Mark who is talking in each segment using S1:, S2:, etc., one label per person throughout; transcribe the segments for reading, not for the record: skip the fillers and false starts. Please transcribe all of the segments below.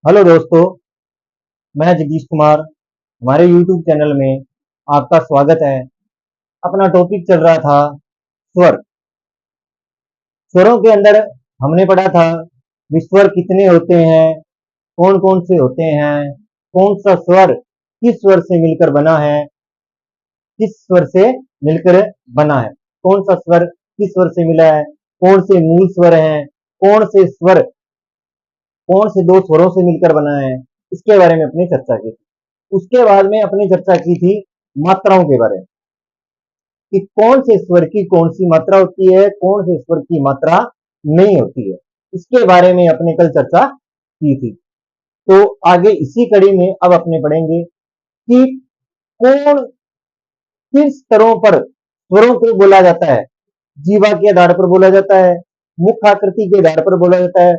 S1: Hello दोस्तों, मैं जगदीश कुमार। हमारे YouTube चैनल में आपका स्वागत है। अपना टॉपिक चल रहा था स्वर। स्वरों के अंदर हमने पढ़ा था कि स्वर कितने होते हैं, कौन कौन से होते हैं, कौन सा स्वर किस स्वर से मिलकर बना है, किस स्वर से मिलकर बना है, कौन सा स्वर किस स्वर से मिला है, कौन से मूल स्वर हैं, कौन से स्वर कौन से दो स्वरों से मिलकर बना है, इसके बारे में अपनी चर्चा की। उसके बाद में अपनी चर्चा की थी मात्राओं के बारे में कि कौन से स्वर की कौन सी मात्रा होती है, कौन से स्वर की मात्रा नहीं होती है। इसके बारे में अपने कल चर्चा की थी। तो आगे इसी कड़ी में अब अपने पढ़ेंगे कि कौन किन स्तरों पर स्वरों को बोला जाता है। जीवा के आधार पर बोला जाता है, मुख आकृति के आधार पर बोला जाता है,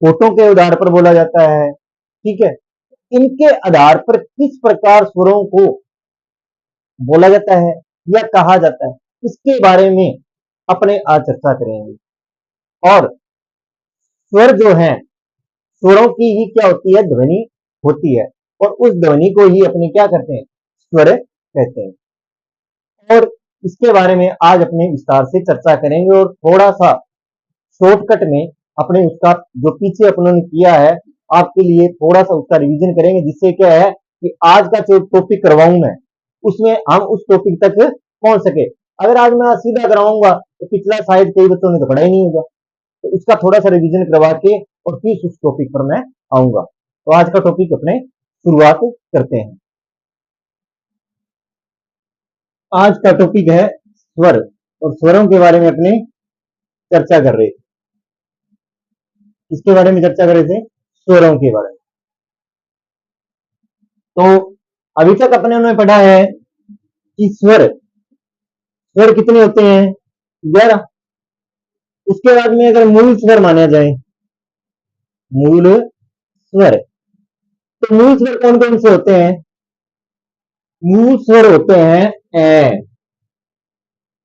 S1: होठों के आधार पर बोला जाता है। ठीक है, इनके आधार पर किस प्रकार स्वरों को बोला जाता है या कहा जाता है, इसके बारे में अपने आज चर्चा करेंगे। और स्वर जो है, स्वरों की ही क्या होती है, ध्वनि होती है, और उस ध्वनि को ही अपने क्या करते हैं, स्वर कहते हैं। और इसके बारे में आज अपने विस्तार से चर्चा करेंगे और थोड़ा सा शॉर्टकट में अपने उसका जो पीछे अपनों ने किया है आपके लिए थोड़ा सा उसका रिवीजन करेंगे, जिससे क्या है कि आज का जो टॉपिक करवाऊं मैं उसमें हम उस टॉपिक तक पहुंच सके। अगर आज मैं सीधा करवाऊंगा तो पिछला शायद कई बच्चों ने तो पढ़ा ही नहीं होगा, तो उसका थोड़ा सा रिवीजन करवा के और फिर उस टॉपिक पर मैं आऊंगा। तो आज का टॉपिक अपने शुरुआत करते हैं। आज का टॉपिक है स्वर, और स्वरों के बारे में अपने चर्चा कर रहे थे। इसके बारे में चर्चा कर रहे थे, स्वरों के बारे में। तो अभी तक अपने उन्होंने पढ़ा है कि स्वर स्वर कितने होते हैं, 11। उसके बाद में अगर मूल स्वर माना जाए, मूल स्वर, तो मूल स्वर कौन कौन से होते हैं? मूल स्वर होते हैं ए,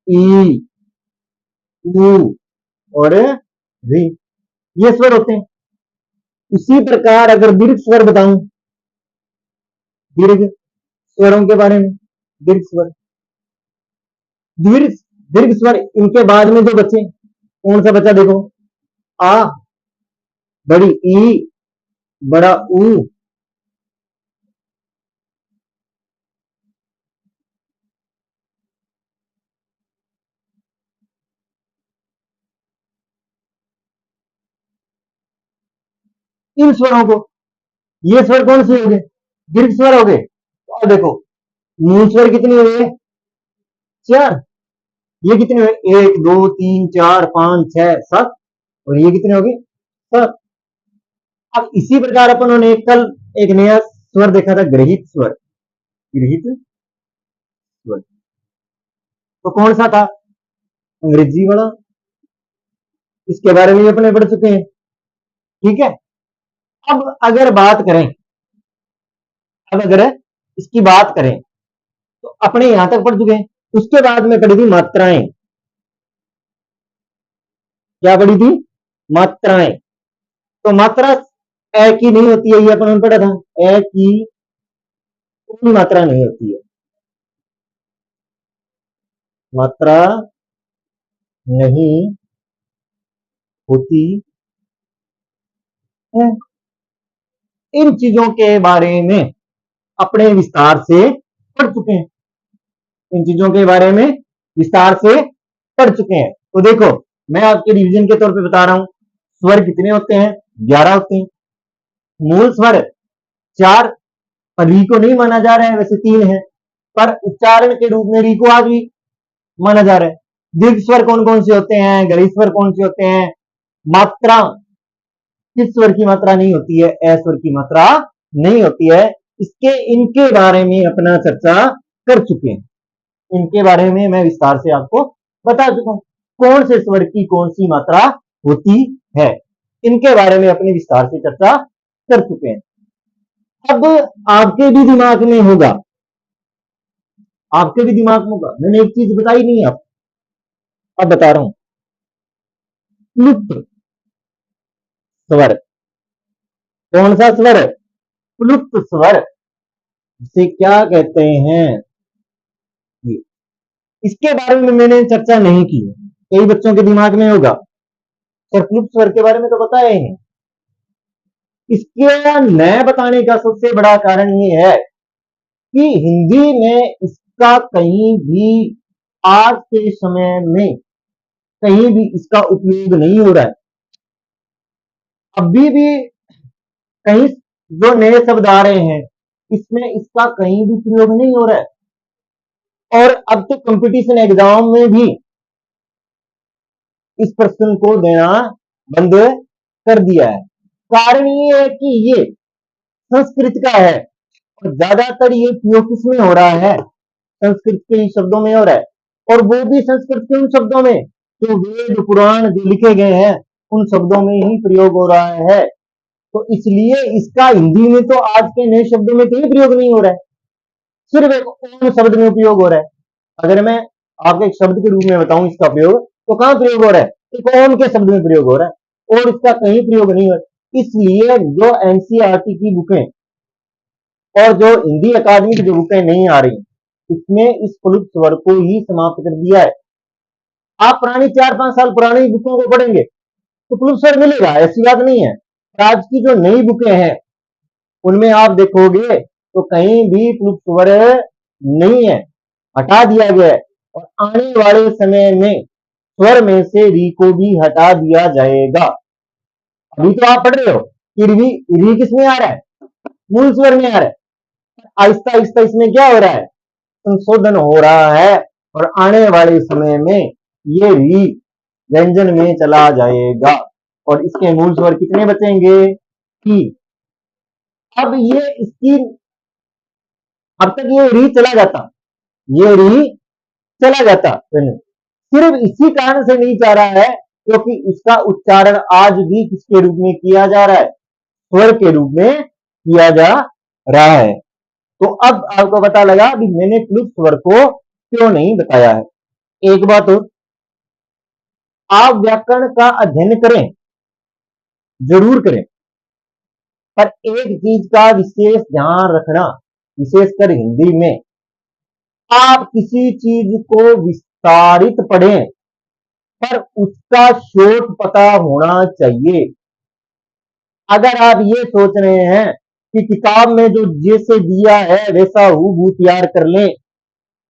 S1: ई, उ और री, ये स्वर होते हैं। उसी प्रकार अगर दीर्घ स्वर बताऊं, दीर्घ स्वरों के बारे में, दीर्घ स्वर, दीर्घ दीर्घ स्वर इनके बाद में जो बचे, कौन सा बचा देखो, आ, बड़ी ई, बड़ा ऊ, इन स्वरों को, ये स्वर कौन से हो गए, दीर्घ स्वर हो गए। और देखो मूल स्वर कितने हुए, 4। ये कितने हुए, 1 2 3 4 5 6 7, और ये कितने हो गए, 7। अब इसी प्रकार अपन ने कल एक नया स्वर देखा था, ग्रहित स्वर। ग्रहित स्वर तो कौन सा था, अंग्रेजी वाला। इसके बारे में अपने पढ़ चुके हैं। ठीक है, अब अगर बात करें, अब अगर इसकी बात करें तो अपने यहां तक पढ़ चुके हैं। उसके बाद में पढ़ी थी मात्राएं। क्या पढ़ी थी, मात्राएं। तो मात्रा ए की नहीं होती है, ये अपन पढ़ा था, ए की कोई मात्रा नहीं होती है, मात्रा नहीं होती है। इन चीजों के बारे में अपने विस्तार से पढ़ चुके हैं, इन चीजों के बारे में विस्तार से पढ़ चुके हैं। तो देखो मैं आपके रिवीजन के तौर पे बता रहा हूं, स्वर कितने होते हैं, 11 होते हैं। मूल स्वर 4, पर री को नहीं माना जा रहा है, वैसे 3 है, पर उच्चारण के रूप में री को आज भी माना जा रहा है। दीर्घ स्वर कौन कौन से होते हैं, गरीब स्वर कौन से होते हैं, मात्रा किस स्वर की मात्रा नहीं होती है, ए स्वर की मात्रा नहीं होती है, इसके इनके बारे में अपना चर्चा कर चुके हैं। इनके बारे में मैं विस्तार से आपको बता चुका हूं, कौन से स्वर की कौन सी मात्रा होती है, इनके बारे में अपनी विस्तार से चर्चा कर चुके हैं। अब आपके भी दिमाग में होगा, आपके भी दिमाग में होगा, मैंने एक चीज बताई नहीं आप, अब बता रहा हूं, लुप्त स्वर। कौन सा स्वर? प्लुप्त स्वर। इसे क्या कहते हैं? ये इसके बारे में मैंने चर्चा नहीं की। कई बच्चों के दिमाग में होगा सर प्लुप्त स्वर के बारे में तो बताया ही नहीं। इसके न बताने का सबसे बड़ा कारण ये है कि हिंदी में इसका कहीं भी आज के समय में कहीं भी इसका उपयोग नहीं हो रहा है। अभी भी कहीं जो नए शब्द आ रहे हैं इसमें इसका कहीं भी प्रयोग नहीं हो रहा है। और अब तो कंपटीशन एग्जाम में भी इस प्रश्न को देना बंद कर दिया है। कारण ये है कि ये संस्कृत का है और ज्यादातर ये प्रयोग किसमें हो रहा है? संस्कृत के ही शब्दों में हो रहा है। और वो भी संस्कृत के उन शब्दों में जो वेद पुराण जो लिखे गए हैं उन शब्दों में ही प्रयोग हो रहा है। तो इसलिए इसका हिंदी में तो आज के नए शब्दों में कहीं प्रयोग नहीं हो रहा है, सिर्फ एक ओम शब्द में उपयोग हो रहा है। अगर मैं आपको एक शब्द के रूप में बताऊं इसका प्रयोग तो कहां प्रयोग हो रहा है? एक ओम के शब्द में प्रयोग हो रहा है और इसका कहीं प्रयोग नहीं हो रहा है। इसलिए जो एनसीईआरटी की बुकें और जो हिंदी अकादमी की जो बुकें नहीं आ रही इसमें इस प्लुप्त स्वर को ही समाप्त कर दिया है। आप पुरानी 4-5 साल पुरानी बुकों को पढ़ेंगे तो प्लुप्त स्वर मिलेगा, ऐसी बात नहीं है। आज की जो नई बुकें हैं उनमें आप देखोगे तो कहीं भी प्लुप्त स्वर नहीं है, हटा दिया गया है। और आने वाले समय में स्वर में से री को भी हटा दिया जाएगा। अभी तो आप पढ़ रहे हो कि री किसमें आ रहा है? मूल स्वर में आ रहा है। आहिस्ता आहिस्ता इसमें क्या हो रहा है? संशोधन हो रहा है और आने वाले समय में ये री व्यंजन में चला जाएगा और इसके मूल स्वर कितने बचेंगे? कि अब ये इसकी अब तक ये री चला जाता, ये री चला जाता, सिर्फ इसी कारण से नहीं जा रहा है क्योंकि इसका उच्चारण आज भी किसके रूप में किया जा रहा है? स्वर के रूप में किया जा रहा है। तो अब आपको पता लगा कि मैंने प्लुप्त स्वर को क्यों नहीं बताया है। एक बात और, आप व्याकरण का अध्ययन करें, जरूर करें, पर एक चीज का विशेष ध्यान रखना, विशेषकर हिंदी में आप किसी चीज को विस्तारित पढ़ें पर उसका शोध पता होना चाहिए। अगर आप ये सोच रहे हैं कि किताब में जो जैसे दिया है वैसा हूबहू तैयार कर लें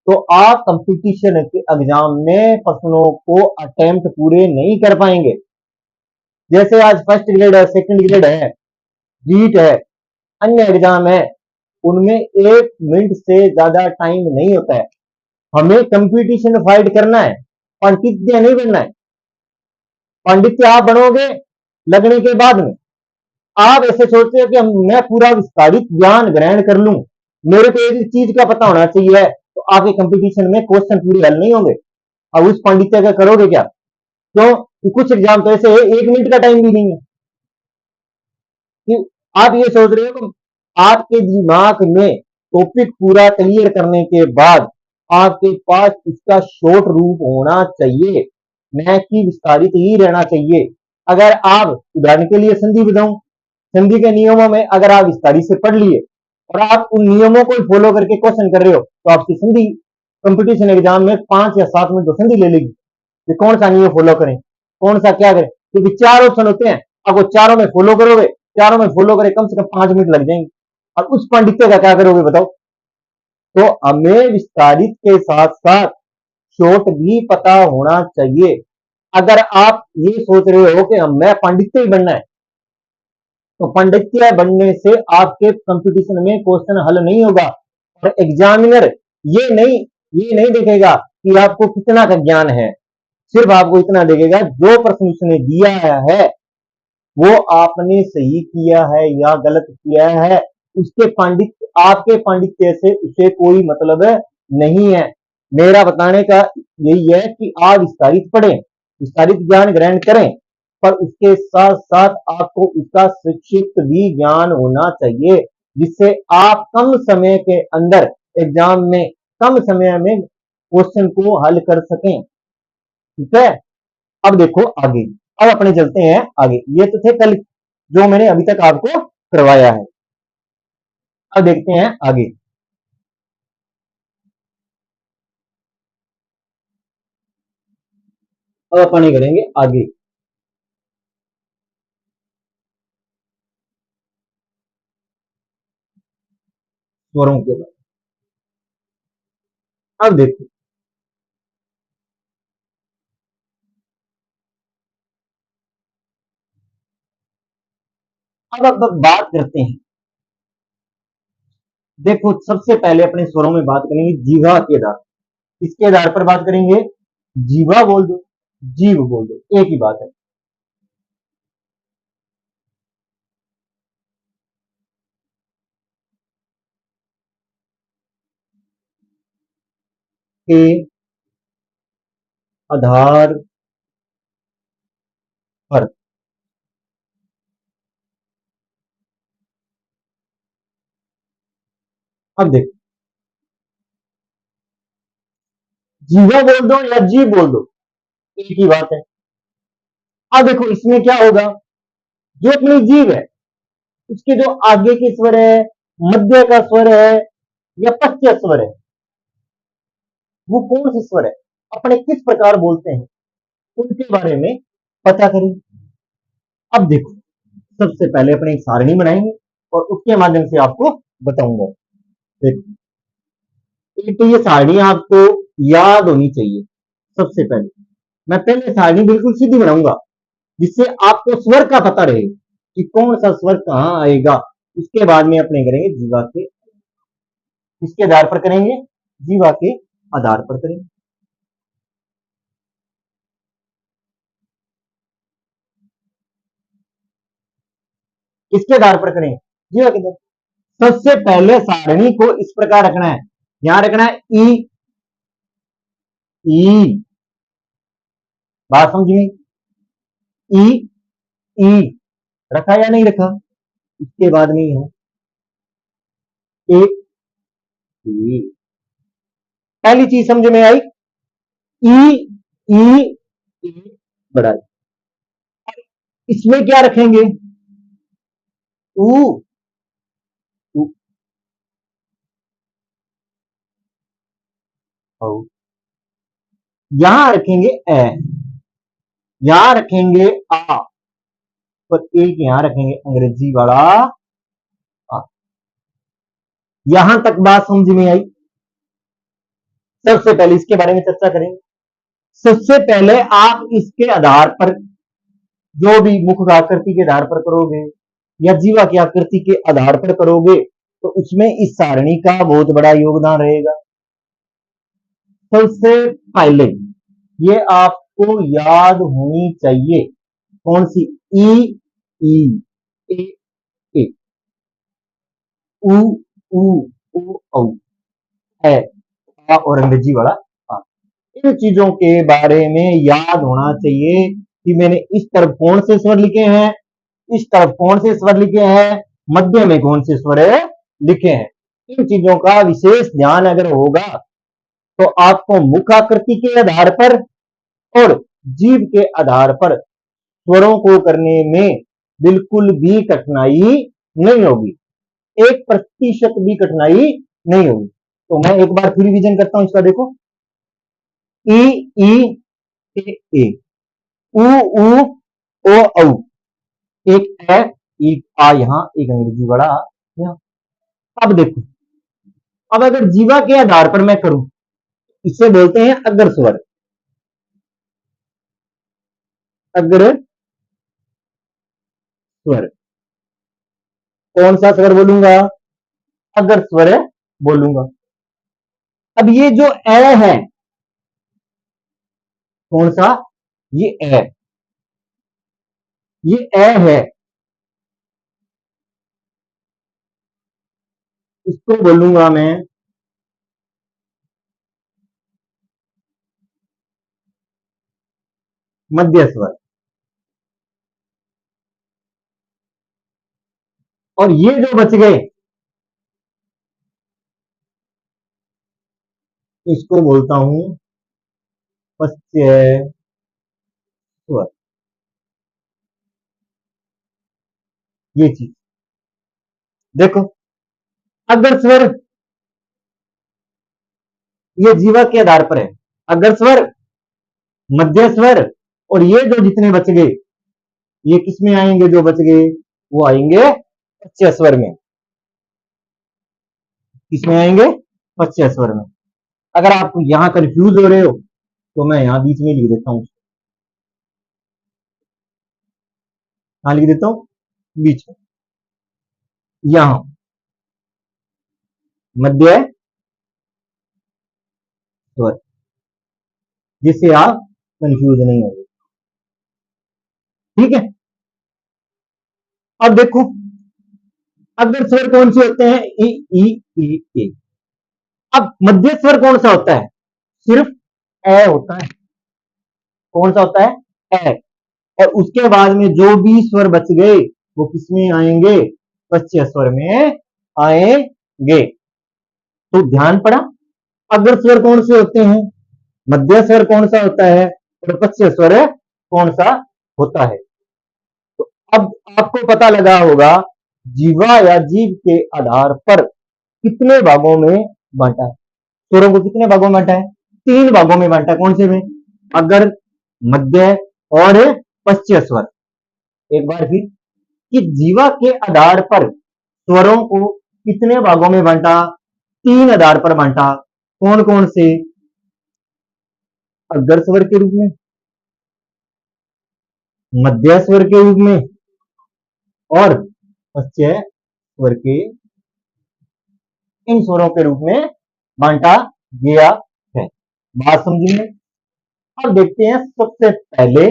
S1: तो आप कंपटीशन के एग्जाम में प्रश्नों को अटेम्प्ट पूरे नहीं कर पाएंगे। जैसे आज फर्स्ट ग्रेड है, सेकंड ग्रेड है, रीट है, अन्य एग्जाम है, उनमें 1 मिनट से ज्यादा टाइम नहीं होता है। हमें कंपटीशन फाइट करना है, पांडित्य नहीं बनना है। पांडित्य आप बनोगे लगने के बाद में। आप ऐसे सोचते हो कि मैं पूरा विस्तारित ज्ञान ग्रहण कर लूं, मेरे को एक चीज का पता होना चाहिए, तो आपके कंपटीशन में क्वेश्चन पूरे हल नहीं होंगे। अब उस पांडित्य का करोगे क्या? क्यों कि कुछ एग्जाम तो ऐसे है 1 मिनट का टाइम भी नहीं है कि आप ये सोच रहे हो कि आपके दिमाग में टॉपिक पूरा क्लियर करने के बाद आपके पास इसका शॉर्ट रूप होना चाहिए, न कि विस्तारित ही रहना चाहिए। अगर आप उदाहरण के लिए संधि बताऊं, संधि के नियमों में अगर आप विस्तारित से पढ़ लिए और आप उन नियमों को फॉलो करके क्वेश्चन कर रहे हो तो आपकी संधि कंपटीशन एग्जाम में 5 या 7 मिनट तो संधि ले लेगी कि कौन सा नियम फॉलो करें, कौन सा क्या करें, क्योंकि 4 ऑप्शन होते हैं। अब वो चारों में फॉलो करोगे, चारों में फॉलो करे कम से कम 5 मिनट लग जाएंगे। और उस पांडित्य का क्या करोगे बताओ? तो हमें विस्तारित के साथ साथ शॉर्ट भी पता होना चाहिए। अगर आप ये सोच रहे हो कि मैं पांडित्य ही बनना है तो पांडित्य बनने से आपके कंपटीशन में क्वेश्चन हल नहीं होगा। और एग्जामिनर ये नहीं देखेगा कि आपको कितना का ज्ञान है, सिर्फ आपको इतना देखेगा जो प्रश्न उसने दिया है वो आपने सही किया है या गलत किया है। उसके पांडित्य आपके पांडित्य से उसे कोई मतलब नहीं है। मेरा बताने का यही है कि आप विस्तारित पढ़ें, विस्तारित ज्ञान ग्रहण करें, पर उसके साथ साथ आपको उसका संक्षिप्त भी ज्ञान होना चाहिए जिससे आप कम समय के अंदर एग्जाम में कम समय में क्वेश्चन को हल कर सकें। ठीक है, अब देखो आगे, अब अपने चलते हैं आगे। ये तो थे कल जो मैंने अभी तक आपको करवाया है। अब देखते हैं आगे। अब अपन ये करेंगे आगे स्वरों के बारे में। अब देखो, अब बात करते हैं। देखो, सबसे पहले अपने स्वरों में बात करेंगे जीवा के आधार। किसके आधार पर बात करेंगे? जीवा बोल दो, जीव बोल दो, एक ही बात है। के आधार पर। अब देखो, जीवा बोल दो या जीव बोल दो, एक ही बात है। अब देखो, इसमें क्या होगा, जो अपनी जीव है उसके जो आगे के स्वर है, मध्य का स्वर है या पश्चात स्वर है, वो कौन से स्वर है, अपने किस प्रकार बोलते हैं, उनके बारे में पता करें। अब देखो, सबसे पहले अपने एक सारणी बनाएंगे और उसके माध्यम से आपको बताऊंगा। देखो, एक तो ये सारणी आपको याद होनी चाहिए। सबसे पहले मैं पहले सारणी बिल्कुल सीधी बनाऊंगा, जिससे आपको स्वर का पता रहे कि कौन सा स्वर कहां आएगा। उसके बाद में अपने करेंगे जीवा के, किसके आधार पर करेंगे? जीवा के आधार पर करेंगे। किसके आधार पर करेंगे? जीवा के आधार। सबसे पहले सारणी को इस प्रकार रखना है, यहां रखना है ई। ई, बात समझ में? ई, ई रखा या नहीं रखा? इसके बाद में है ए, ई। पहली चीज समझ में आई, ई, ई, ई बड़ा। इसमें क्या रखेंगे? ऊ, ऊ, औ। यहां रखेंगे ए, यहां रखेंगे आ, और एक यहां रखेंगे अंग्रेजी वाला आ। यहां तक बात समझ में आई। सबसे पहले इसके बारे में चर्चा करेंगे। सबसे पहले आप इसके आधार पर, जो भी मुख की आकृति के आधार पर करोगे या जीवा की आकृति के आधार पर करोगे, तो उसमें इस सारणी का बहुत बड़ा योगदान रहेगा। सबसे पहले ये आपको याद होनी चाहिए, कौन सी? ई, ई, ए, ए, उ, ऊ, ओ, औ, है, आ और अंग्रेजी वाला आ। इन चीजों के बारे में याद होना चाहिए कि मैंने इस तरफ कौन से स्वर लिखे हैं, इस तरफ कौन से स्वर लिखे हैं, मध्य में कौन से स्वर लिखे हैं। इन चीजों का विशेष ध्यान अगर होगा, तो आपको मुख आकृति के आधार पर और जीव के आधार पर स्वरों को करने में बिल्कुल भी कठिनाई नहीं होगी, 1% भी कठिनाई नहीं होगी। तो मैं एक बार फिर रिवीजन करता हूं इसका। देखो, ई, ई, ए, उ, ऊ, ओ, औ, एक है, एक आ, यहां एक अंग्रेजी बड़ा यहां। अब देखो, अब अगर जीवा के आधार पर मैं करूं, इसे बोलते हैं अग्र स्वर। अग्र स्वर, कौन सा स्वर बोलूंगा? अग्र स्वर बोलूंगा। अब ये जो ए है, कौन सा? ये ए, ये ए है, इसको बोलूंगा मैं मध्य स्वर। और ये जो बच गए, इसको बोलता हूं पश्चय स्वर। ये चीज देखो, अगर स्वर ये जीवा के आधार पर है, अगर स्वर, मध्य स्वर और ये जो जितने बच गए, ये किसमें आएंगे? जो बच गए वो आएंगे पश्च स्वर में। किसमें आएंगे? पश्च स्वर में। अगर आप यहां कंफ्यूज हो रहे हो तो मैं यहां बीच में लिख देता हूं, कहां लिख देता हूं? बीच में, यहां मध्य स्वर, जिससे आप कंफ्यूज नहीं होंगे। ठीक है, अब देखो, अग्र स्वर कौन से होते हैं? ई ई ई ए। अब मध्य स्वर कौन सा होता है? सिर्फ ए होता है। कौन सा होता है? ए। और उसके बाद में जो भी स्वर बच गए वो किसमें आएंगे? पश्च स्वर में आएंगे। तो ध्यान पड़ा, अग्र स्वर कौन से होते हैं, मध्य स्वर कौन सा होता है और पश्च स्वर कौन सा होता है। तो अब आपको पता लगा होगा जीवा या जीव के आधार पर कितने भागों में बांटा है। स्वरों को कितने भागों में बांटा है? 3 भागों में बांटा है। कौन से में? अगर, मध्य और पश्च स्वर। एक बार फिर, कि जीवा के आधार पर स्वरों को कितने भागों में बांटा? 3 आधार पर बांटा। कौन कौन से? अग्र स्वर के रूप में, मध्य स्वर के रूप में और पश्च स्वर के, इन स्वरों के रूप में बांटा गया है। बात समझिए। अब देखते हैं सबसे पहले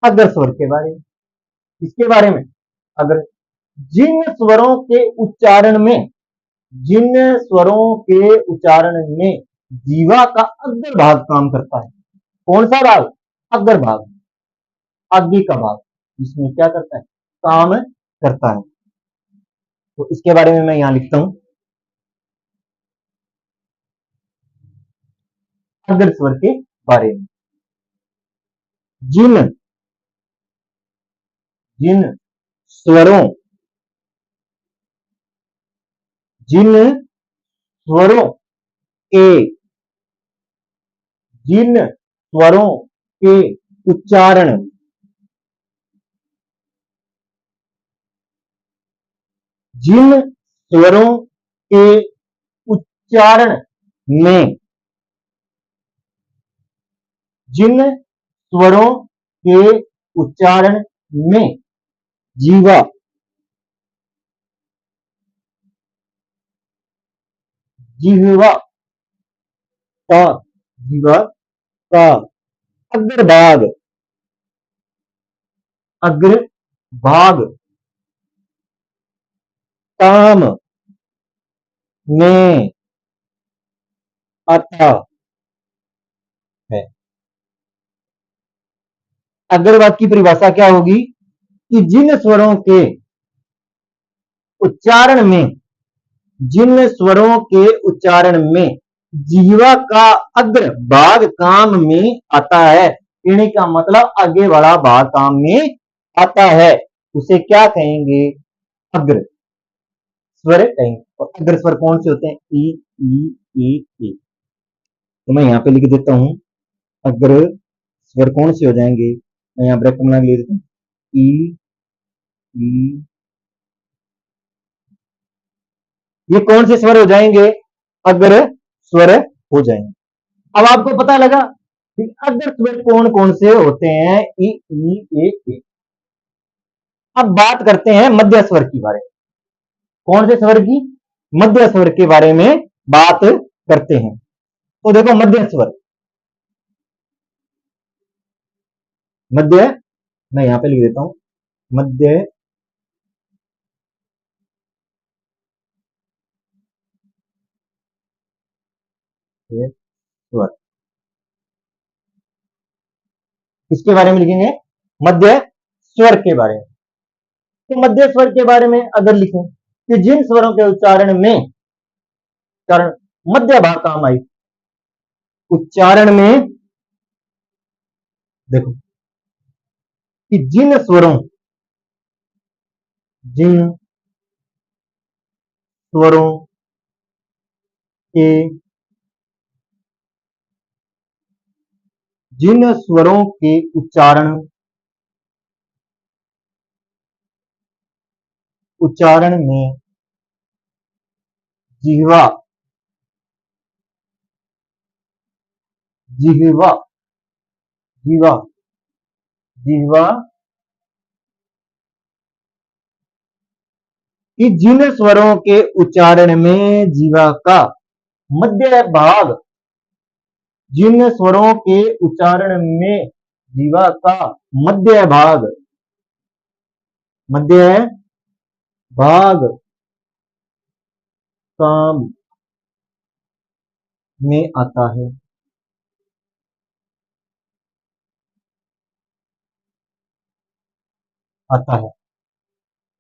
S1: अग्र स्वर के बारे में। किसके बारे में? अगर जिन स्वरों के उच्चारण में, जिन स्वरों के उच्चारण में जीवा का अग्र भाग काम करता है। कौन सा भाग? अग्र भाग, आगे का भाग, जिसमें क्या करता है? काम करता है। तो इसके बारे में मैं यहां लिखता हूं, अग्र स्वर के बारे में। जिन जिन स्वरों, जिन स्वरों के, जिन स्वरों के उच्चारण, जिन स्वरों के उच्चारण में, जिन स्वरों के उच्चारण में जीवा, जिह्वा का, जीवा का अग्रभाग, अग्रभाग काम में आता है। अग्रभाग की परिभाषा क्या होगी? कि जिन स्वरों के उच्चारण में, जिन स्वरों के उच्चारण में जीवा का अग्र भाग काम में आता है, कहने का मतलब आगे वाला भाग काम में आता है, उसे क्या कहेंगे? अग्र स्वर कहेंगे। और अग्र स्वर कौन से होते हैं? ई ई ई ई। तो मैं यहां पे लिख देता हूं, अग्र स्वर कौन से हो जाएंगे? मैं यहां ब्रैकेट बना के लिख देता हूं, ई ई। ये कौन से स्वर हो जाएंगे? अग्र स्वर हो जाएंगे। अब आपको पता लगा कि अग्र स्वर कौन कौन से होते हैं? ई ई ए। अब बात करते हैं मध्य स्वर की बारे में। कौन से स्वर की? मध्य स्वर के बारे में बात करते हैं। तो देखो, मध्य स्वर, मध्य, मैं यहां पे लिख देता हूं, मध्य स्वर। किसके बारे में लिखेंगे? मध्य स्वर के बारे में। तो मध्य स्वर के बारे में अगर लिखें कि जिन स्वरों के उच्चारण में, उच्चारण मध्य भाग काम आई, उच्चारण में, देखो, कि जिन स्वरों, जिन स्वरों के जिन स्वरों के उच्चारण में जिह्वा जिह्वा जिह्वा जिह्वा कि जिन स्वरों के उच्चारण में जीवा का मध्य भाग जिन स्वरों के उच्चारण में जीवा का मध्य भाग काम में आता है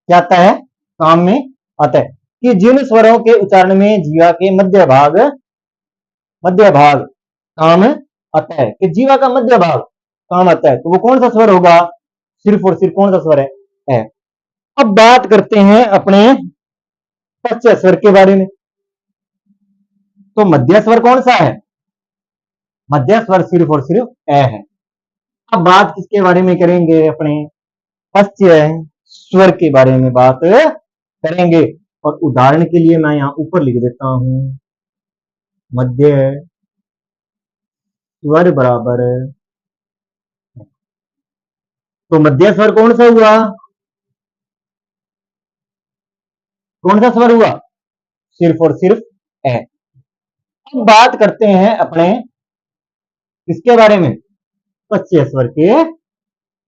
S1: क्या आता है काम में आता है कि जिन स्वरों के उच्चारण में जीवा के मध्य भाग काम आता है कि जीवा का मध्य भाग काम आता है तो वो कौन सा स्वर होगा सिर्फ और सिर्फ कौन सा स्वर है अब बात करते हैं अपने पश्च स्वर के बारे में तो मध्य स्वर कौन सा है मध्य स्वर सिर्फ और सिर्फ ए है अब बात किसके बारे में करेंगे अपने पश्च स्वर के बारे में बात करेंगे और उदाहरण के लिए मैं यहां ऊपर लिख देता हूं मध्य स्वर बराबर तो मध्य स्वर कौन सा हुआ सिर्फ और सिर्फ ए अब बात करते हैं अपने किसके बारे में पश्च स्वर के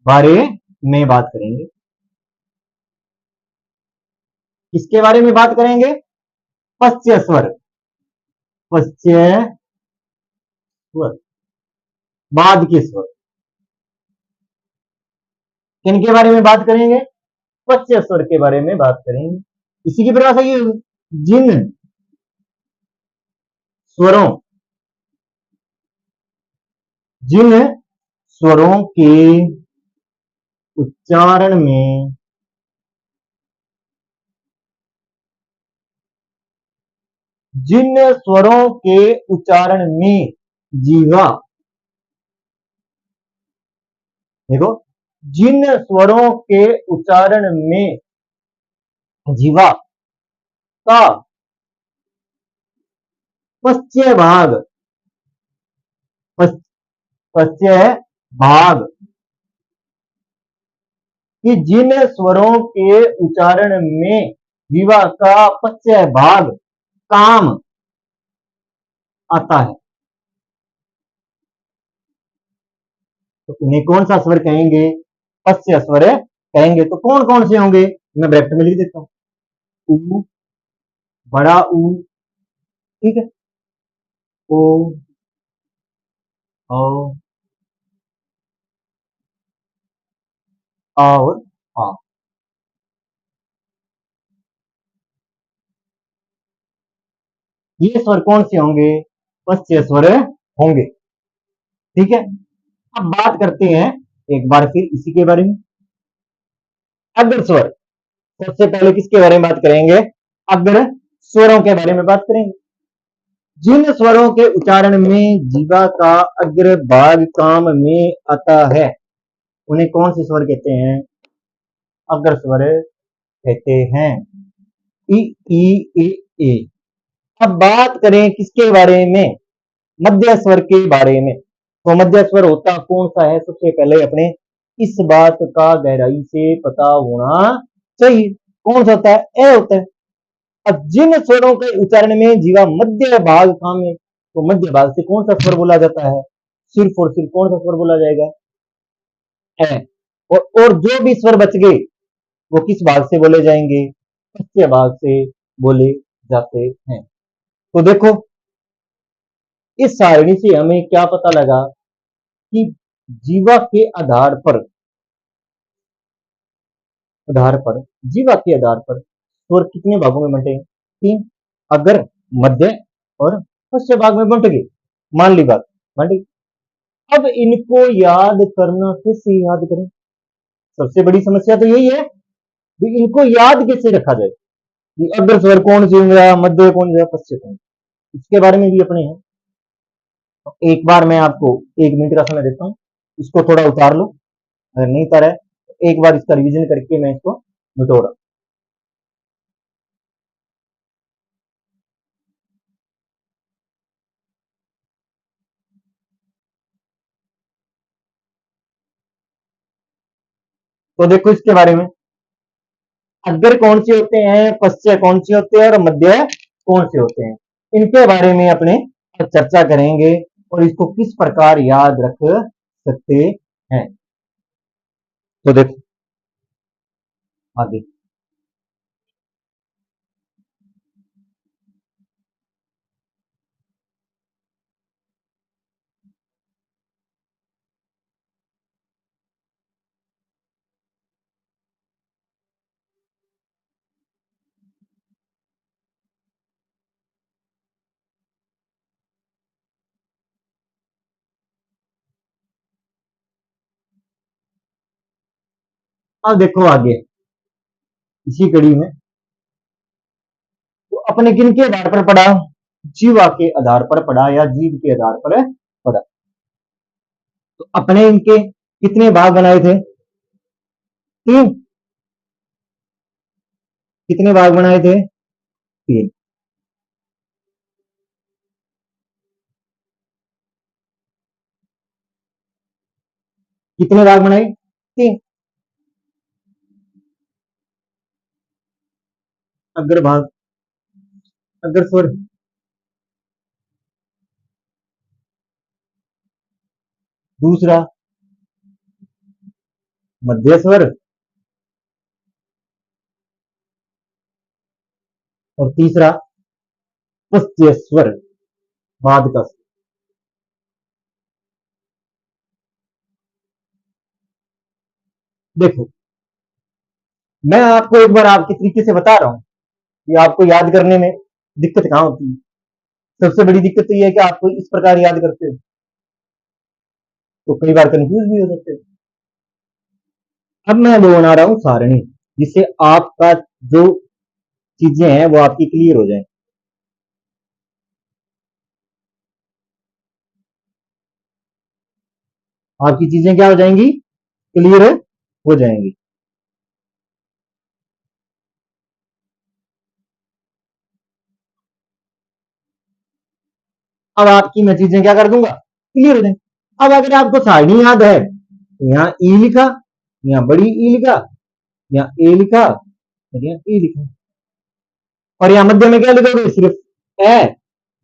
S1: बारे में बात करेंगे किसके बारे में बात करेंगे पश्च स्वर बाद के स्वर किनके बारे में बात करेंगे पश्च स्वर के बारे में बात करेंगे इसी की परिभाषा ये जिन स्वरों के उच्चारण में जिन स्वरों के उच्चारण में जीवा देखो जिन स्वरों के उच्चारण में जीवा का पश्च भाग कि जिन स्वरों के उच्चारण में जीवा का पश्च भाग काम आता है तो उन्हें कौन सा स्वर कहेंगे पश्च स्वर कहेंगे तो कौन कौन से होंगे मैं ब्रैकेट में लिख देता हूं ऊ बड़ा ऊ ठीक है ओ और आ ये स्वर कौन से होंगे पश्च स्वर होंगे ठीक है अब बात करते हैं एक बार फिर इसी के बारे में अग्र स्वर सबसे पहले किसके बारे में बात करेंगे अग्र स्वरों के बारे में बात करेंगे जिन स्वरों के उच्चारण में जीवा का अग्र भाग काम में आता है उन्हें कौन से स्वर कहते हैं अग्र स्वर कहते हैं ई ई ए अब बात करें किसके बारे में मध्य स्वर के बारे में तो मध्य स्वर होता कौन सा है सबसे पहले अपने इस बात का गहराई से पता होना चाहिए कौन सा होता है ए होता है अब जिन स्वरों के उच्चारण में जीवा मध्य भाग काम है तो मध्य भाग से कौन सा स्वर बोला जाता है सिर्फ और सिर्फ कौन सा स्वर बोला जाएगा ए और जो भी स्वर बच गए वो किस भाग से बोले जाएंगे पश्च भाग से बोले जाते हैं तो देखो इस सारणी से हमें क्या पता लगा कि जीवा के आधार पर जीवा के आधार पर स्वर कितने भागों में बंटे तीन अगर मध्य और पश्च भाग में बंट गए मान ली बात बंट गई अब इनको याद करना कैसे याद करें सबसे बड़ी समस्या तो यही है कि इनको याद कैसे रखा जाए कि अग्र स्वर कौन सी होंगे, मध्य कौन सा, पश्चिम कौन, इसके बारे में भी अपने हैं। तो एक बार मैं आपको 1 मिनट का समय देता हूँ, इसको थोड़ा उतार लो, अगर नहीं उतारा है तो एक बार इसका रिवीजन करके मैं इसको मिटो रहा हूं। तो देखो इसके बारे में, अग्र कौन से होते हैं, पश्चिम कौन से होते हैं और मध्य कौन से होते हैं, इनके बारे में अपने चर्चा करेंगे और इसको किस प्रकार याद रख सकते हैं। तो देखो आगे, अब देखो आगे इसी कड़ी में, तो अपने किन के आधार पर पढ़ा, जीवा के आधार पर पढ़ा या जीव के आधार पर पढ़ा। तो अपने इनके कितने भाग बनाए थे, 3। कितने भाग बनाए थे, 3। कितने भाग बनाए, 3। अग्रभाग, अग्रस्वर, दूसरा मध्यस्वर और तीसरा पश्चेस्वर, बाद का। देखो मैं आपको एक बार आपके तरीके से बता रहा हूं कि आपको याद करने में दिक्कत कहां होती है। सबसे बड़ी दिक्कत तो यह है कि आपको इस प्रकार याद करते हो तो कई बार कंफ्यूज भी हो जाते हो। अब मैं वो बना रहा हूं सारणी, जिससे आपका जो चीजें हैं वो आपकी क्लियर हो जाए। आपकी चीजें क्या हो जाएंगी, क्लियर हो जाएंगी। अब आपकी मैं चीजें क्या कर दूंगा, क्लियर हो जाएंगी। अब अगर आपको सारणी याद है तो यहाँ ई लिखा, यहाँ बड़ी ई लिखा, यहाँ ए लिखा और यहाँ ई लिखा, और यहाँ मध्य में क्या लिखोगे, सिर्फ ए।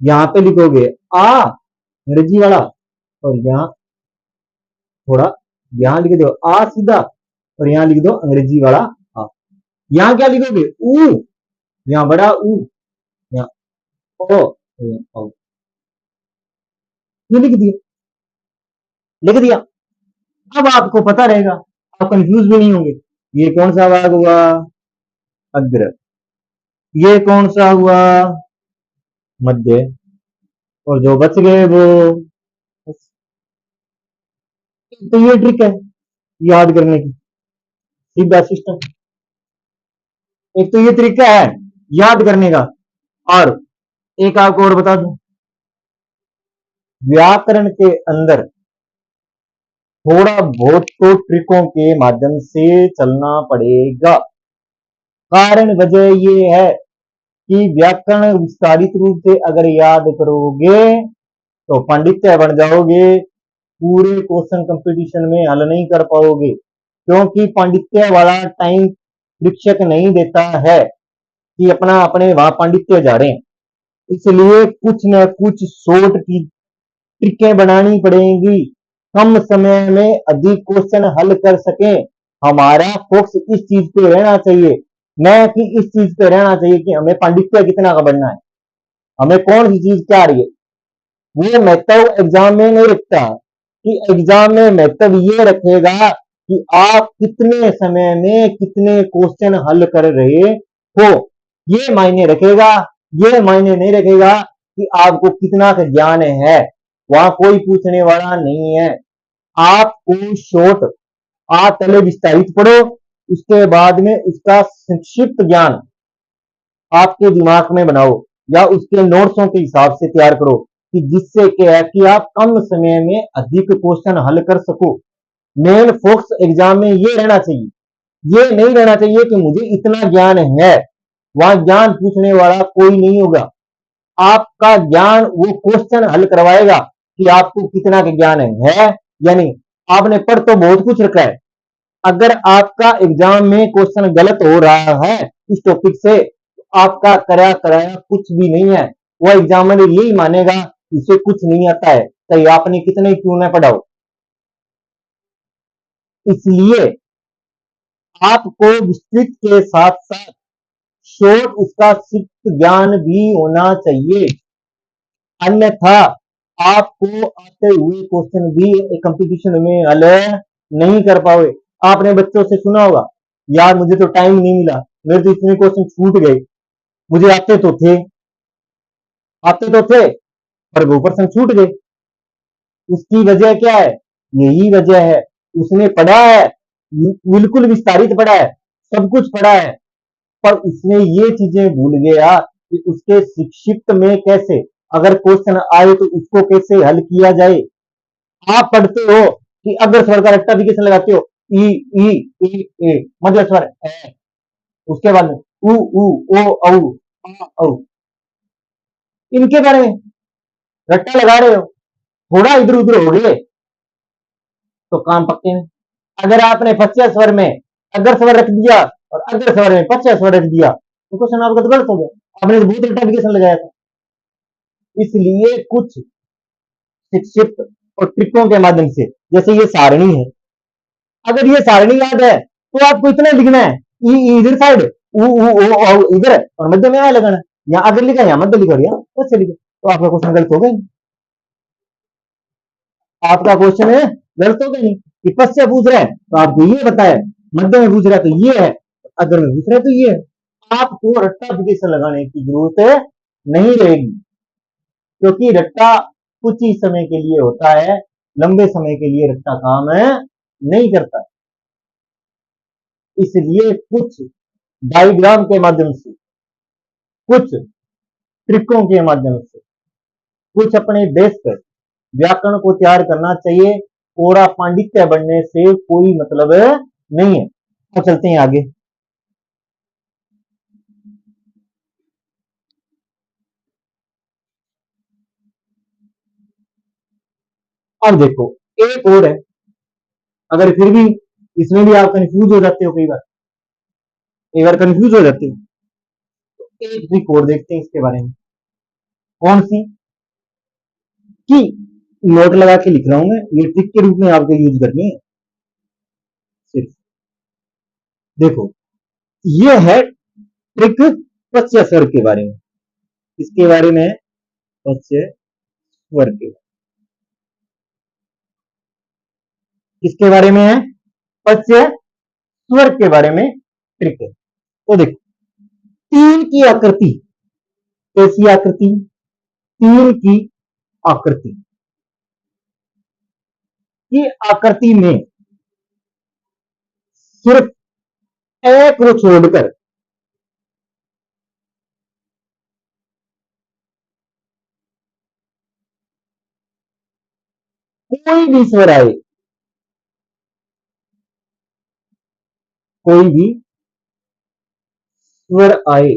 S1: यहाँ पे लिखोगे आ अंग्रेजी वाला, और यहाँ थोड़ा, यहाँ लिख दो आ सीधा, और यहाँ लिख दो अंग्रेजी वाला आ। यहाँ क्या लिखोगे, ऊ, यहाँ बड़ा ऊ, यहाँ ओ, यहाँ ये लिख दिया। अब आपको पता रहेगा, आप कंफ्यूज भी नहीं होंगे, ये कौन सा भाग हुआ, अग्र, ये कौन सा हुआ, मध्य, और जो बच गए वो। तो ये ट्रिक है याद करने की, सीधा सिस्टम। एक तो ये तरीका है याद करने का, और एक आपको और बता दूं, व्याकरण के अंदर थोड़ा बहुत तो ट्रिकों के माध्यम से चलना पड़ेगा। कारण वजह ये है कि व्याकरण विस्तारित रूप से अगर याद करोगे तो पांडित्य बन जाओगे, पूरे क्वेश्चन कंपटीशन में हल नहीं कर पाओगे, क्योंकि पांडित्य वाला टाइम शिक्षक नहीं देता है कि अपना अपने वहां पांडित्य झाड़े। इसलिए कुछ न कुछ शॉर्ट की ट्रिकें बनानी पड़ेंगी, कम समय में अधिक क्वेश्चन हल कर सकें। हमारा फोकस इस चीज पे रहना चाहिए, न कि इस चीज पे रहना चाहिए कि हमें पांडित्य कितना का बढ़ना है, हमें कौन सी चीज क्या आ रही है। वो महत्व एग्जाम में नहीं रखता, कि एग्जाम में महत्व ये रखेगा कि आप कितने समय में कितने क्वेश्चन हल कर रहे हो, ये मायने रखेगा। ये मायने नहीं रखेगा कि आपको कितना का ज्ञान है, वहां कोई पूछने वाला नहीं है। आपको शॉर्ट, आप पहले विस्तारित पढ़ो, उसके बाद में उसका संक्षिप्त ज्ञान आपके दिमाग में बनाओ या उसके नोट्सों के हिसाब से तैयार करो कि जिससे क्या है कि आप कम समय में अधिक क्वेश्चन हल कर सको। मेन फोकस एग्जाम में ये रहना चाहिए, ये नहीं रहना चाहिए कि मुझे इतना ज्ञान है। वहां ज्ञान पूछने वाला कोई नहीं होगा, आपका ज्ञान वो क्वेश्चन हल करवाएगा कि आपको कितना का ज्ञान है या नहीं। आपने पढ़ तो बहुत कुछ रखा है, अगर आपका एग्जाम में क्वेश्चन गलत हो रहा है इस टॉपिक से तो आपका कराया कराया कुछ भी नहीं है। वो एग्जामिनर यही मानेगा इसे कुछ नहीं आता है, चाहे आपने कितने क्यों ना पढ़ाओ। इसलिए आपको विस्तृत के साथ साथ शॉर्ट उसका सिर्फ ज्ञान भी होना चाहिए, अन्यथा आपको आते हुए क्वेश्चन भी कंपटीशन में हल नहीं कर पाओगे। आपने बच्चों से सुना होगा, यार मुझे तो टाइम नहीं मिला, मेरे तो इतने क्वेश्चन छूट गए, मुझे आते तो थे पर वो पर्सन छूट गए। उसकी वजह क्या है? यही वजह है, उसने पढ़ा है, बिल्कुल विस्तारित पढ़ा है, सब कुछ पढ़ा है, पर उसने ये चीजें भूल गया कि उसके शिक्षित में कैसे अगर क्वेश्चन आए तो उसको कैसे हल किया जाए। आप पढ़ते हो कि अगर स्वर का रेक्टिफिकेशन लगाते हो, ई ई ई ए मध्य स्वर है, उसके बाद उ उ ओ औ आ औ, इनके बारे में रट्टा लगा रहे हो, थोड़ा इधर उधर हो गए तो काम पक्के हैं। अगर आपने पच्चा स्वर में अगर स्वर रख दिया और अगर स्वर में पच्चा स्वर रख दिया तो क्वेश्चन आपका तो गलत हो गया, आपने तो बहुत रेक्टिफिकेशन लगाया था। इसलिए कुछ शिक्षित और ट्रिकों के माध्यम से, जैसे ये सारणी है, अगर ये सारणी याद है तो आपको इतना लिखना है, ई इधर साइड, उ ओ औ इधर और मध्य में आ लगाना, यहाँ अगर लिखा यहाँ मध्य लिखा और यहाँ बस लिखा, तो आपका क्वेश्चन गलत हो गया। आपका क्वेश्चन है गलत हो गया नहीं कि पश्चिम पूछ रहा है तो आपको ये बताया, मध्य में पूछ रहा है तो ये है, अगर में पूछ रहा है तो ये है। आपको रट्टाफिकेशन लगाने की जरूरत नहीं रहेगी, क्योंकि रट्टा कुछ ही समय के लिए होता है, लंबे समय के लिए रट्टा काम नहीं करता। इसलिए कुछ डायग्राम के माध्यम से, कुछ ट्रिकों के माध्यम से, कुछ अपने बेस पर व्याकरण को तैयार करना चाहिए। पूरा पांडित्य बनने से कोई मतलब नहीं है। तो चलते हैं आगे। अब देखो एक और है, अगर फिर भी इसमें भी आप कंफ्यूज हो जाते हो, कई बार कंफ्यूज हो जाते हो, तो एक ट्रिक और देखते हैं इसके बारे में। कौन सी? कि नोट लगा के लिख रहा हूं मैं, ये ट्रिक के रूप में आपको यूज करनी है सिर्फ। देखो ये है ट्रिक पच्चय स्वर के बारे में, इसके बारे में पच्चय स्वर के, किसके बारे में है? पच्चय स्वर के बारे में ट्रिक है। तो देखो तीन की आकृति, कैसी आकृति? तीन की आकृति, की आकृति में सिर्फ एक को छोड़कर कोई भी स्वर आए, कोई भी स्वर आए,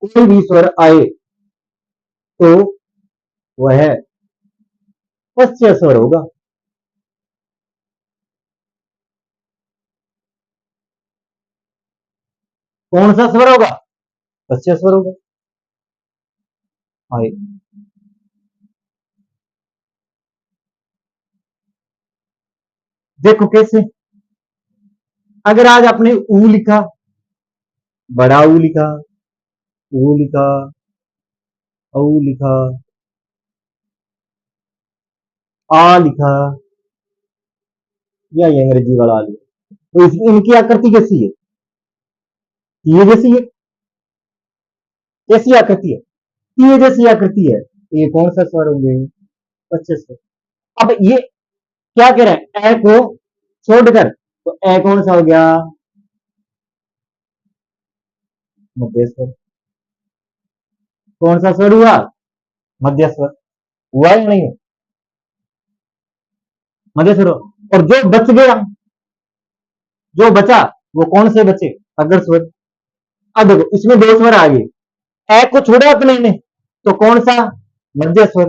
S1: कोई भी स्वर आए तो वह पश्चय स्वर होगा। कौन सा स्वर होगा? पश्चय स्वर होगा। आए, देखो कैसे, अगर आज आपने ऊ लिखा, बड़ा ऊ लिखा, ऊ लिखा, औ लिखा, आ लिखा, या ये अंग्रेजी वाला आ लिखा, तो इनकी आकृति कैसी है? ये जैसी है। कैसी आकृति है? ये जैसी आकृति है, तो ये कौन सा स्वर होंगे? पश्चय स्वर। अब ये क्या कह रहे हैं? ए को छोड़कर, तो ए कौन सा हो गया? मध्य स्वर। कौन सा स्वर हुआ? मध्य स्वर। हुआ या नहीं? मध्य स्वर। और जो बच गया, जो बचा, वो कौन से बचे? अगर स्वर। अब देखो इसमें दो स्वर आ गए, ए को छोड़ा अपने ने, तो कौन सा? मध्य स्वर।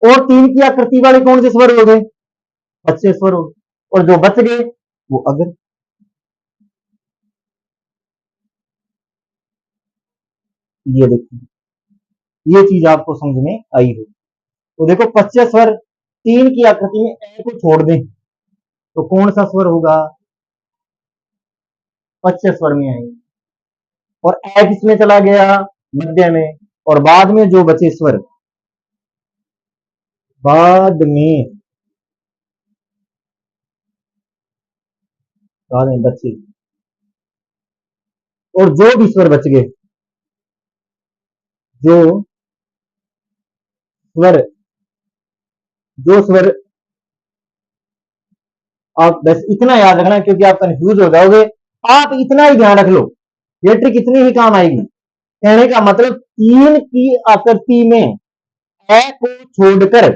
S1: और तीन की आकृति वाले कौन से स्वर हो गए? अच्छे स्वर हो गए। और जो बच गए वो अगर। ये देखिए, ये चीज आपको समझ में आई हो तो देखो, पश्च स्वर तीन की आकृति में ए को छोड़ दें तो कौन सा स्वर होगा? पश्च स्वर में आएंगे। और ए किसमें चला गया? मध्य में। और बाद में जो बचे स्वर, बाद में बचे, और जो भी स्वर बच गए, जो स्वर, जो स्वर, आप बस इतना याद रखना क्योंकि आप कंफ्यूज हो जाओगे। आप इतना ही ध्यान रख लो, ये ट्रिक इतनी ही काम आएगी। कहने का मतलब तीन की आकृति में ए को छोड़कर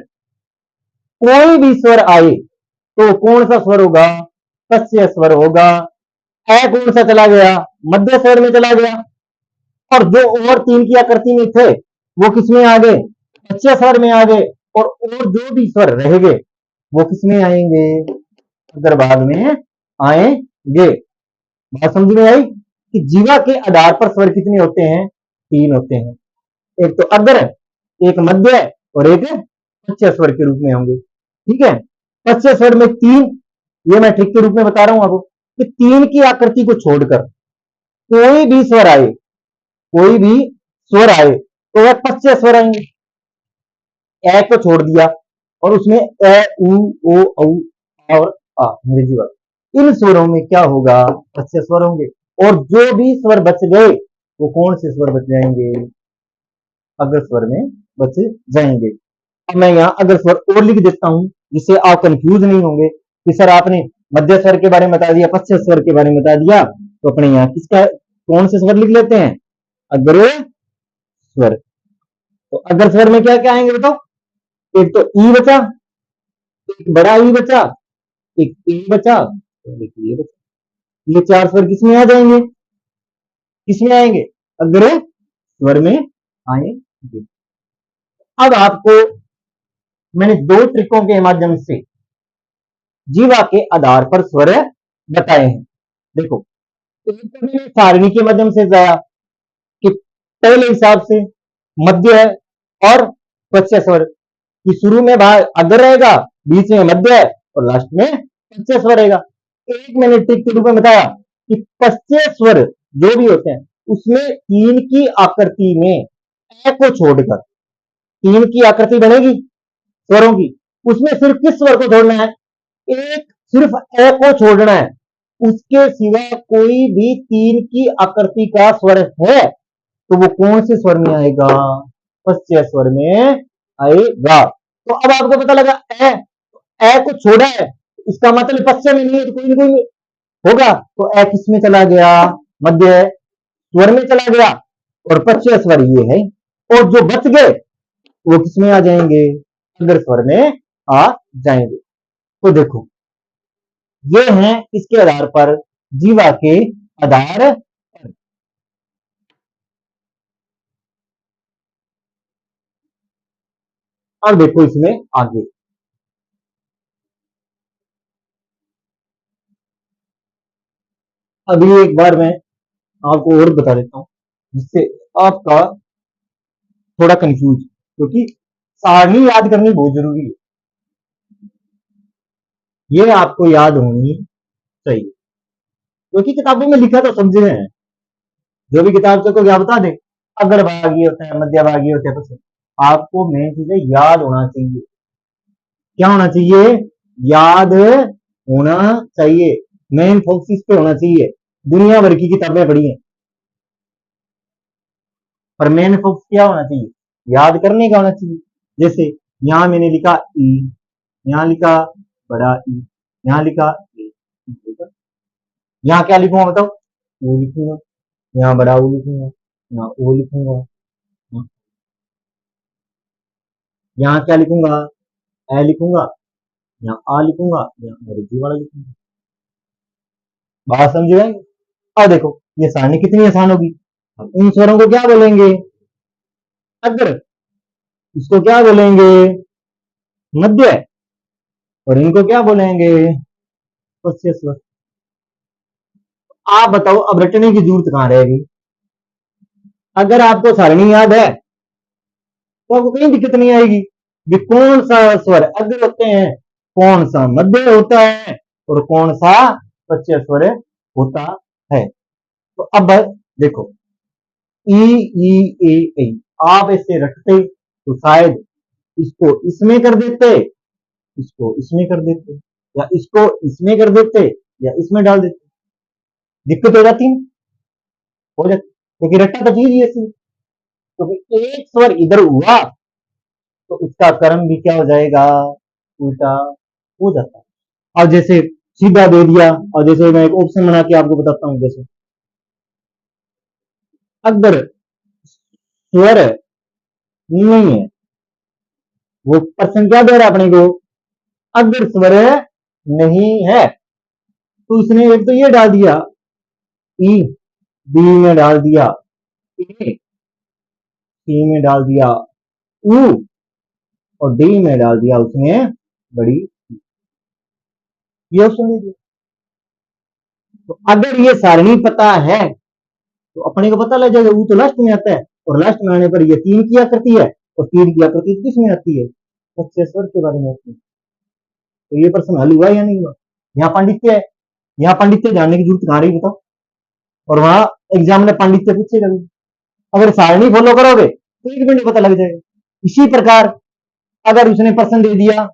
S1: कोई भी स्वर आए तो कौन सा स्वर होगा? तस्य स्वर होगा। ए कौन सा चला गया? मध्य स्वर में चला गया। और जो और तीन की आकृति में थे वो किसमें आ गए? तस्य स्वर में आ गए। और जो भी स्वर रह गए वो किसमें आएंगे? अगर बाद में आएंगे। बात समझ में आई कि जीवा के आधार पर स्वर कितने होते हैं? तीन होते हैं। एक तो अग्र, एक मध्य और एक पश्च स्वर के रूप में होंगे। ठीक है, पश्च स्वर में तीन, ये मैं ट्रिक के रूप में बता रहा हूं आपको कि तीन की आकृति को छोड़कर कोई भी स्वर आए, कोई भी स्वर आए तो वह पश्च स्वर आएंगे। ए को छोड़ दिया और उसमें ए, उ, ओ, औ और आ, अंग्रेजी वर्ड, इन स्वरों में क्या होगा? पश्च स्वर होंगे। और जो भी स्वर बच गए वो कौन से स्वर बच जाएंगे? अग्र स्वर में बच जाएंगे। अब मैं यहाँ अग्र स्वर और लिख देता हूं जिससे आप कंफ्यूज नहीं होंगे कि सर आपने मध्य स्वर के बारे में बता दिया, पश्च स्वर के बारे में बता दिया, तो अपने यहाँ किसका कौन से स्वर लिख लेते हैं? अग्र स्वर। तो अग्र स्वर में क्या क्या आएंगे बताओ? एक तो ई बचा, एक बड़ा ई बचा, एक ए बचा, और एक ये बचा। ये चार स्वर किसमें आ जाएंगे? किसमें आएंगे? अग्र स्वर में आएंगे। अब आपको मैंने दो ट्रिकों के माध्यम से जीवा के आधार पर स्वर बताए हैं। देखो, एक तो मैंने सारणी के माध्यम से बताया कि पहले हिसाब से मध्य है और पश्च स्वर कि शुरू में भाग अग्र रहेगा, बीच में मध्य है और लास्ट में पश्च स्वर रहेगा। एक मैंने ट्रिक के रूप में बताया कि पश्च स्वर जो भी होते हैं उसमें तीन की आकृति में ए को छोड़कर तीन की आकृति बनेगी स्वरों की, उसमें सिर्फ किस स्वर को छोड़ना है? एक सिर्फ ए को छोड़ना है। उसके सिवा कोई भी तीन की आकृति का स्वर है तो वो कौन से स्वर में आएगा? पश्च स्वर में आएगा। तो अब आपको पता लगा ए को छोड़ा है, इसका मतलब पश्च में नहीं है तो कोई ना कोई होगा। तो ए किस में चला गया? मध्य स्वर में चला गया और पश्च स्वर ये है। और जो बच गए वो किसमें आ जाएंगे? अग्र स्वर में आ जाएंगे। तो देखो, ये हैं इसके आधार पर जीवा के आधार। अब देखो इसमें आगे, अभी एक बार मैं आपको और बता देता हूं जिससे आपका थोड़ा कंफ्यूज, क्योंकि सारणी याद करनी बहुत जरूरी है, ये आपको याद होनी चाहिए। क्योंकि किताबों में लिखा तो समझे हैं, जो भी किताब से को क्या बता दे अग्र भागी होता है, मध्य भागी होता है, तो आपको मेन चीजें याद होना चाहिए। क्या होना चाहिए? याद होना चाहिए। मेन फोकस इस पे होना चाहिए। दुनिया भर की किताबें पढ़ी हैं पर मेन फोकस क्या होना चाहिए? याद करने का होना चाहिए। जैसे यहां मैंने लिखा ई, यहां लिखा बड़ा ई, यहां लिखा ए, यहां क्या लिखूंगा बताओ? वो लिखूंगा। यहाँ बड़ा ऊ लिखूंगा, यहाँ ओ लिखूंगा, यहाँ क्या लिखूंगा, ए लिखूंगा, यहाँ आ लिखूंगा, यहाँ अंग्रेजी वाला लिखूंगा। बात समझ गए? अब देखो ये सारणी कितनी आसान होगी। अब इन स्वरों को क्या बोलेंगे, अग्र, इसको क्या बोलेंगे, मध्य, और इनको क्या बोलेंगे, पश्य स्वर। आप बताओ अब रटने की जरूरत कहां रहेगी। अगर आपको सारणी याद है तो आपको कहीं दिक्कत नहीं आएगी कि कौन सा स्वर अग्र होते हैं, कौन सा मध्य होता है और कौन सा पश्य स्वर होता है। तो अब देखो ई ई ए ए, आप इसे रटते तो शायद इसको इसमें कर देते, इसको इसमें कर देते, या इसको इसमें कर देते, या इसमें डाल देते, दिक्कत हो जाती है, हो जाती, क्योंकि रट्टा तो चीज ही ऐसी, क्योंकि एक स्वर इधर हुआ तो उसका कर्म भी क्या हो जाएगा, उल्टा हो जाता है। अब जैसे सीधा दे दिया, और जैसे मैं एक ऑप्शन बना के आपको बताता हूं, जैसे अगर स्वर नहीं है, वो पर्सन क्या दे रहा है अपने को, अगर स्वर नहीं है, तो उसने एक तो ये डाल दिया ई, बी में डाल दिया ए, सी में डाल दिया ऊ, और डी में डाल दिया उसने बड़ी, ये ऑप्शन दे दिया। तो अगर ये सारणी पता है तो अपने को पता लग जाएगा, वो तो लास्ट में आता है, और लास्ट में आने पर ये तीन की आकृति है, और तीन की आकृति किस में आती है, पश्य स्वर के बारे में आती है। तो ये प्रश्न हल हुआ या नहीं हुआ। यहाँ पांडित्य है, यहाँ पांडित्य जानने की जरूरत कहां रही बताओ, और वहां एग्जाम में पांडित्य पूछेगा भी। अगर सारणी फॉलो करोगे तो एक मिनट पता लग जाएगा। इसी प्रकार अगर उसने प्रश्न दे दिया,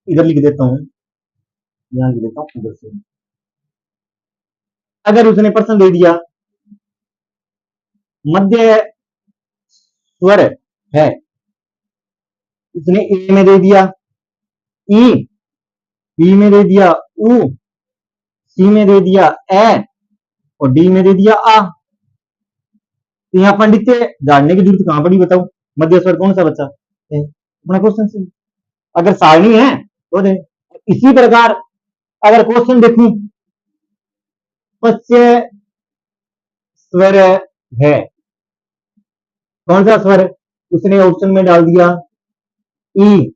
S1: इधर लिख देता हूं, यहां लिख देता हूं इधर से, अगर उसने प्रश्न दे दिया मध्य स्वर है, उसने ए में दे दिया ई, बी में दे दिया ऊ, सी में दे दिया ए, और डी में दे दिया आ, तो यहाँ पांडित्य जानने की जरूरत कहां पड़ी बताओ, मध्य स्वर कौन सा बच्चा है, अपना क्वेश्चन से। अगर सारणी है तो दे। इसी प्रकार अगर क्वेश्चन देखूं, पश्य स्वर है, कौन सा स्वर, उसने ऑप्शन में डाल दिया ई,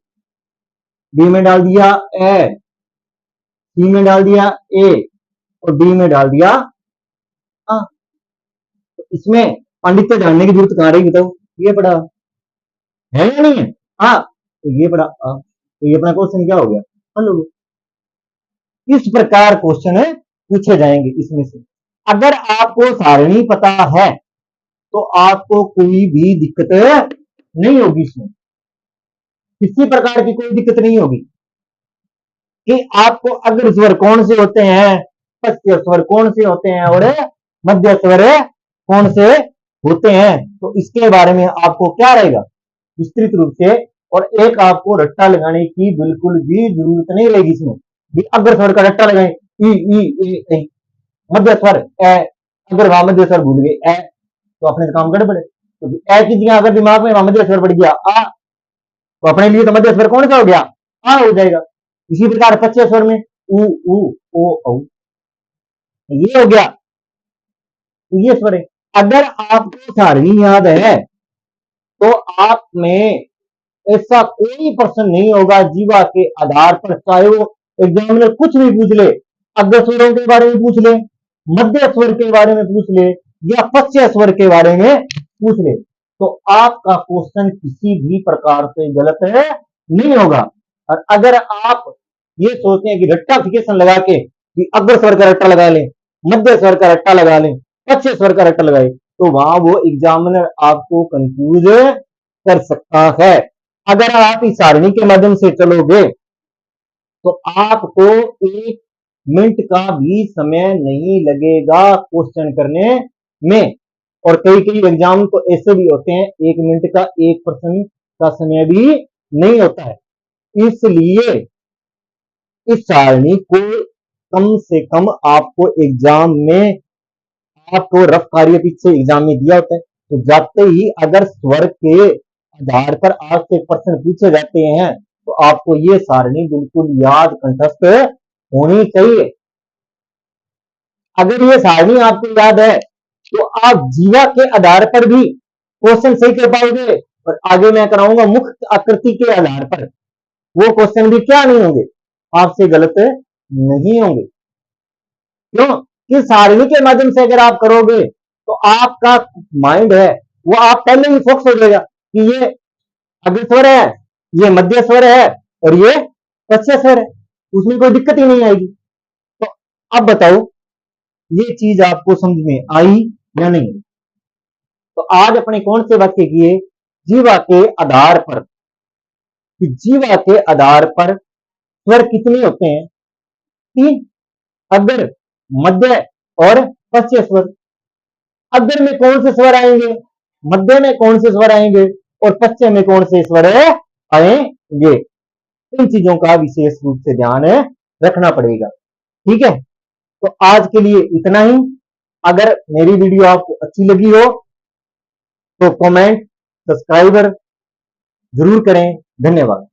S1: बी में डाल दिया ए, सी में डाल दिया ए, और डी में डाल दिया आ। तो इसमें पांडित्य जानने की जरूरत कहां रही बताओ, ये पढ़ा है या नहीं है, हाँ तो ये पढ़ा आ, तो ये अपना क्वेश्चन क्या हो गया, हल हो गया। इस प्रकार क्वेश्चन पूछे जाएंगे इसमें से। अगर आपको सारणी पता है तो आपको कोई भी दिक्कत नहीं होगी, इसमें किसी प्रकार की कोई दिक्कत नहीं होगी कि आपको अग्र स्वर कौन से होते हैं, पश्य स्वर कौन से होते हैं, और मध्य स्वर कौन से होते हैं। तो इसके बारे में आपको क्या रहेगा विस्तृत रूप से, और एक आपको रट्टा लगाने की बिल्कुल भी जरूरत नहीं रहेगी इसमें, भी अग्र स्वर का रट्टा लगाए ई ई ए, मध्य स्वर ए, अगर वहां मध्य स्वर भूल गए ए, तो अपने काम गड़बड़ है, क्योंकि ए की जगह अगर दिमाग में मध्य स्वर पड़ गया आ, तो अपने लिए तो मध्य स्वर कौन सा हो गया, आ हो जाएगा। इसी प्रकार पश्य स्वर में उ उ ओ औ, ये हो गया, तो ये स्वर है। अगर आपको सारणी याद है तो आप में ऐसा कोई प्रश्न नहीं होगा जीवा के आधार पर, चाहे वो एग्जामिनर कुछ भी पूछ ले, अग्र स्वरों के बारे में पूछ ले, मध्य स्वर के बारे में पूछ ले, या पश्य स्वर के बारे में पूछ ले, तो आपका क्वेश्चन किसी भी प्रकार से गलत है नहीं होगा। और अगर आप ये सोचते हैं कि रट्टाफिकेशन लगा के कि अग्र स्वर का रट्टा लगा लें, मध्य स्वर का रट्टा लगा लें, पश्य स्वर का रट्टा लगाए, तो वहां वो एग्जामिनर आपको कंफ्यूज कर सकता है। अगर आप इस सारणी के माध्यम से चलोगे तो आपको 1 मिनट का भी समय नहीं लगेगा क्वेश्चन करने में, और कई कई एग्जाम तो ऐसे भी होते हैं 1 मिनट का एक प्रश्न का समय भी नहीं होता है। इसलिए इस सारणी को कम से कम आपको एग्जाम में, आपको रफ कार्य पीछे एग्जाम में दिया होता है, तो जाते ही अगर स्वर के आधार पर आपसे प्रश्न पूछे जाते हैं तो आपको ये सारणी बिल्कुल याद कंठस्थ होनी चाहिए। अगर ये सारणी आपको याद है तो आप जीवा के आधार पर भी क्वेश्चन सही कर पाओगे, और आगे मैं कराऊंगा मुक्त आकृति के आधार पर वो क्वेश्चन भी क्या नहीं होंगे, आपसे गलत नहीं होंगे। क्यों कि सारणी के माध्यम से अगर आप करोगे तो आपका माइंड है वो आप पहले ही फोकस हो जाएगा कि ये अग्र स्वर है, ये मध्य स्वर है और ये पश्च स्वर है, उसमें कोई दिक्कत ही नहीं आएगी। तो अब बताओ ये चीज आपको समझ में आई या नहीं? तो आज अपने कौन से वाक्य किए? जीवा के आधार पर, कि जीवा के आधार पर स्वर कितने होते हैं? 3, अग्र, मध्य और पश्च स्वर। अग्र में कौन से स्वर आएंगे, मध्य में कौन से स्वर आएंगे और पश्चिम में कौन से स्वर आएंगे? इन चीजों का विशेष रूप से ध्यान रखना पड़ेगा। ठीक है, तो आज के लिए इतना ही। अगर मेरी वीडियो आपको अच्छी लगी हो तो कमेंट, सब्सक्राइबर जरूर करें। धन्यवाद।